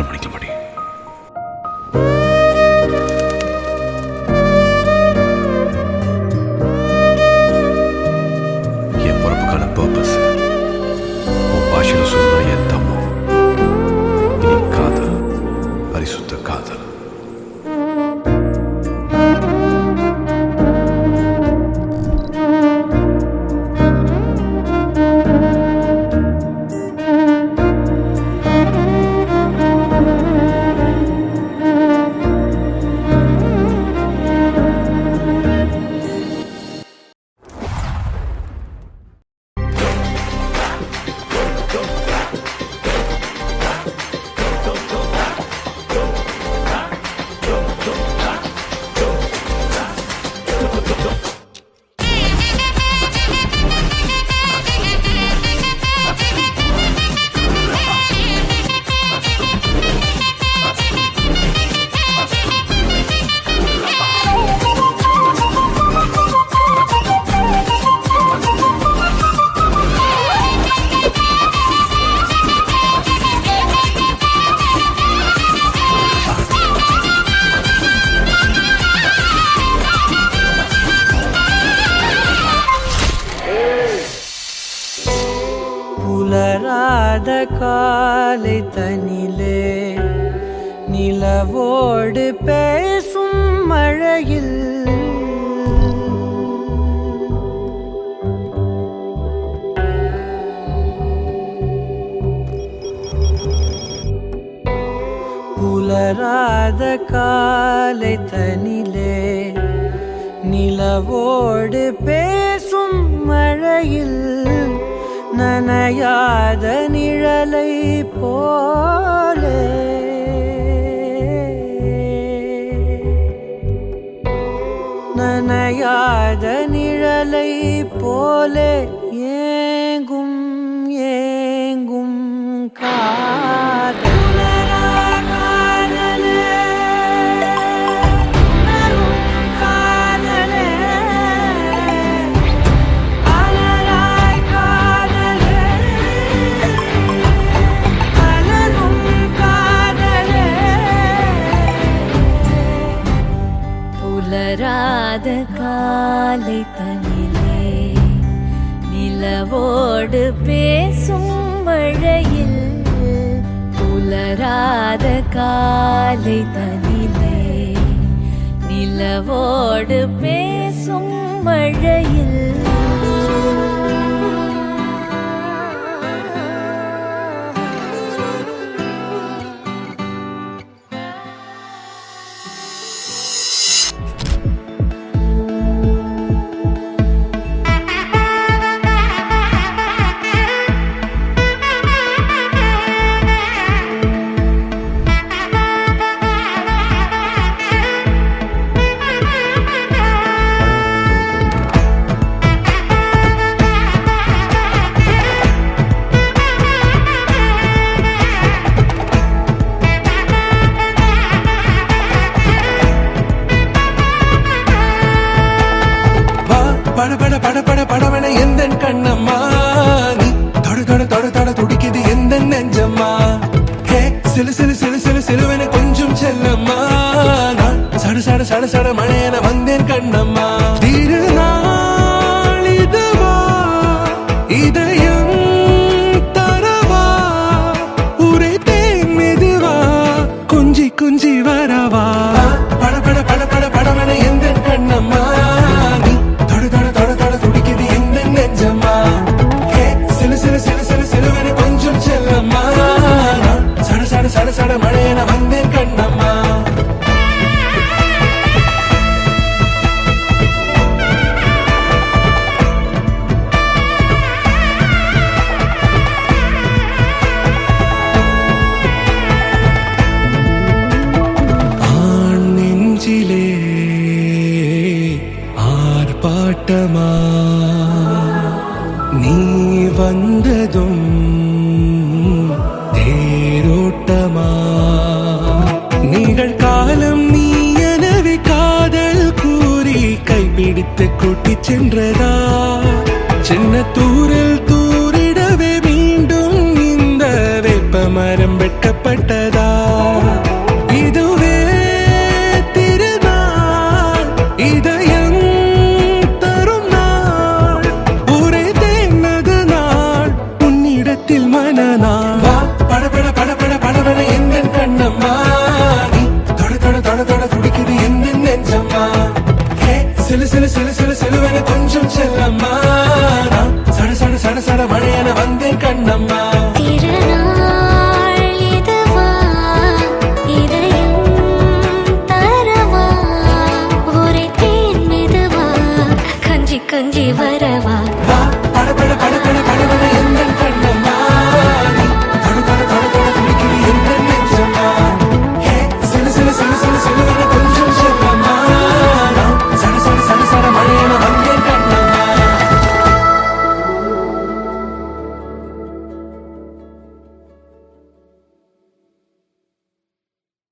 கல்யாணம் பண்ணிக்க மாட்டேன். என் பொறுப்புக்கான பர்பஸ் உன் பாஷையில சொல்லுவா என் தம்மம். இனி காதல், பரிசுத்த காதல். புலராத காலை தனிலே நிலவோடு பேசும் மழையில் புலராத காலை தனிலே நிலவோடு பேசும் மழையில் நனையாத நிழலை போலே நனையாத நிழலை போலே ஏங்கும் ஏங்கும் காதல். புலராத காலை தனிலே நிலவோடு பேசும் மழையில் புலராத காலை தனிலே நிலவோடு பேசும் மழையில் பட பட பட படவன எந்த கண்ணம்மா நீ தொட தொட தொட தொட துடிக்குது எந்த நெஞ்சம்மா ஹே சிலு சிலு சிலு சிலு சிலுவன கொஞ்சம் செல்லம்மா நான் சட சட சட சட மழையன வந்தேன் கண்ணம்மா திருநாள் இதுவா இதயம் தரவா ஊரே தேன் மெதுவா குஞ்சி குஞ்சி வரவா பட பட பட பட படவன எந்த கண்ணம்மா சட சட மழையன வந்தேன் கண்ணம்மா ஆண் நெஞ்சிலே ஆர்ப்பாட்டமா நீ வந்ததும் நிகழ்காலம் நீ எனவே காதல் கூறி கைப்பிடித்து கூட்டி சென்றதா சின்ன தூரில் தூரிடவே மீண்டும் இந்த வேப்ப மரம் வெட்கப்பட்டதா சிலு சிலு